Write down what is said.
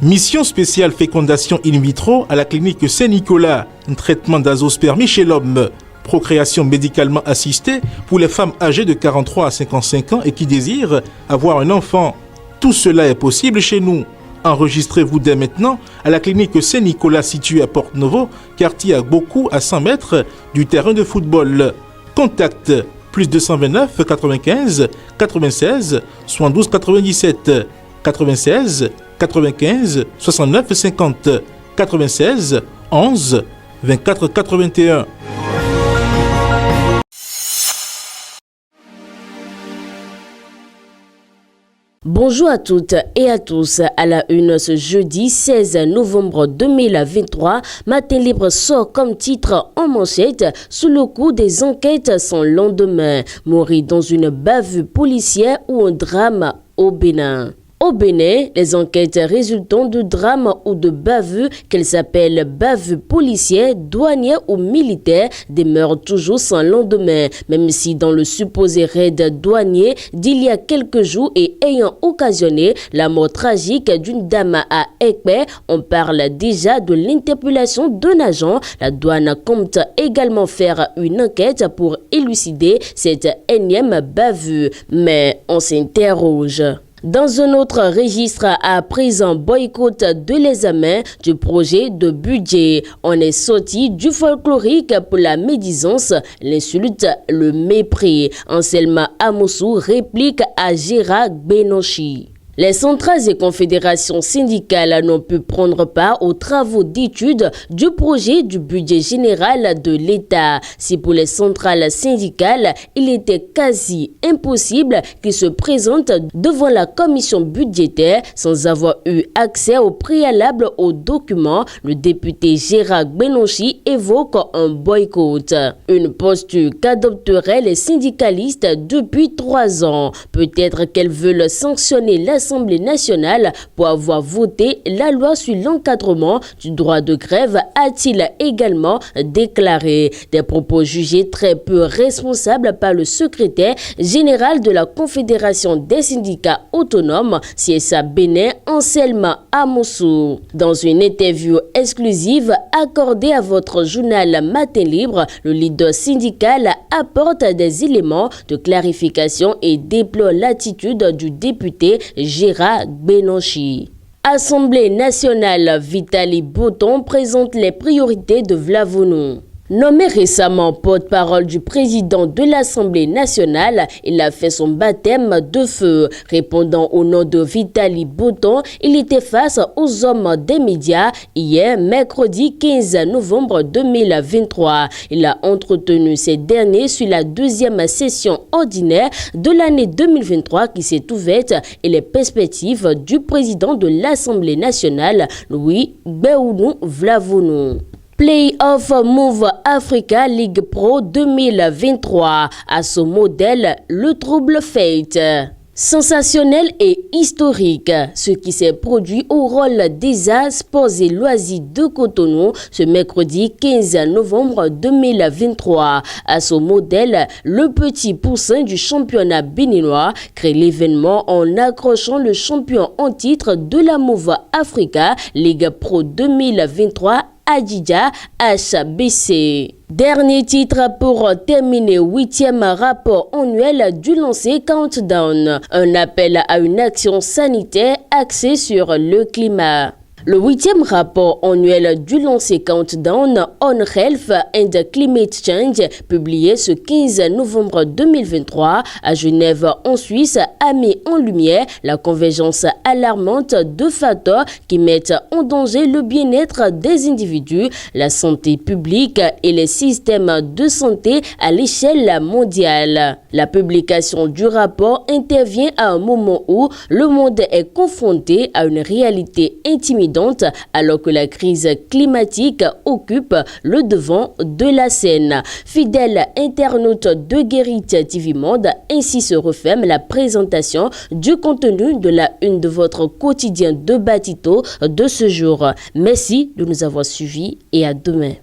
Mission spéciale fécondation in vitro à la clinique Saint-Nicolas. Un traitement d'azospermie chez l'homme. Procréation médicalement assistée pour les femmes âgées de 43 à 55 ans et qui désirent avoir un enfant. Tout cela est possible chez nous. Enregistrez-vous dès maintenant à la clinique Saint-Nicolas située à Porte-Novo, quartier Agbokou à 100 mètres du terrain de football. Contact plus 229 95 96 72 97 96 95 69 50 96 11 24 81. Bonjour à toutes et à tous. À la une ce jeudi 16 novembre 2023, Matin Libre sort comme titre en manchette sous le coup des enquêtes sans lendemain. Mourir dans une bavure policière ou un drame au Bénin. Au Bénin, les enquêtes résultant de drames ou de bavures, qu'elles s'appellent bavures policières, douanières ou militaires, demeurent toujours sans lendemain, même si dans le supposé raid douanier d'il y a quelques jours et ayant occasionné la mort tragique d'une dame à Ekpe, on parle déjà de l'interpellation d'un agent. La douane compte également faire une enquête pour élucider cette énième bavure. Mais on s'interroge. Dans un autre registre, à présent, boycott de l'examen du projet de budget. On est sorti du folklorique pour la médisance, l'insulte, le mépris. Anselme Amoussou réplique à Gérard Benonchi. Les centrales et confédérations syndicales n'ont pu prendre part aux travaux d'étude du projet du budget général de l'État. Si pour les centrales syndicales, il était quasi impossible qu'ils se présentent devant la commission budgétaire sans avoir eu accès au préalable aux documents, le député Gérard Benonchi évoque un boycott. Une posture qu'adopteraient les syndicalistes depuis 3 ans. Peut-être qu'elles veulent sanctionner l'Assemblée nationale pour avoir voté la loi sur l'encadrement du droit de grève, a-t-il également déclaré. Des propos jugés très peu responsables par le secrétaire général de la Confédération des syndicats autonomes, CSA Bénin, Anselme Amoussou. Dans une interview exclusive accordée à votre journal Matin Libre, le leader syndical apporte des éléments de clarification et déplore l'attitude du député Gérard Benonchi. Assemblée nationale, Vitali Bouton présente les priorités de Vlavounou. Nommé récemment porte-parole du président de l'Assemblée nationale, il a fait son baptême de feu. Répondant au nom de Vitali Bouton, il était face aux hommes des médias hier, mercredi 15 novembre 2023. Il a entretenu ces derniers sur la deuxième session ordinaire de l'année 2023 qui s'est ouverte et les perspectives du président de l'Assemblée nationale, Louis Béounou Vlavounou. Play-off Move Africa League Pro 2023. À ce modèle, le trouble fate. Sensationnel et historique, ce qui s'est produit au rôle des Arts, Sports et Loisirs de Cotonou ce mercredi 15 novembre 2023. À ce modèle, le petit poussin du championnat béninois crée l'événement en accrochant le champion en titre de la Move Africa Ligue Pro 2023 Adidja HBC. Dernier titre pour terminer, 8e rapport annuel du lancé Countdown. Un appel à une action sanitaire axée sur le climat. Le 8e rapport annuel du lancé Countdown on Health and Climate Change, publié ce 15 novembre 2023 à Genève en Suisse, a mis en lumière la convergence alarmante de facteurs qui mettent en danger le bien-être des individus, la santé publique et les systèmes de santé à l'échelle mondiale. La publication du rapport intervient à un moment où le monde est confronté à une réalité intimidante alors que la crise climatique occupe le devant de la scène. Fidèle internaute de Guérit TV Monde, ainsi se referme la présentation du contenu de la une de votre quotidien de Batito de ce jour. Merci de nous avoir suivis et à demain.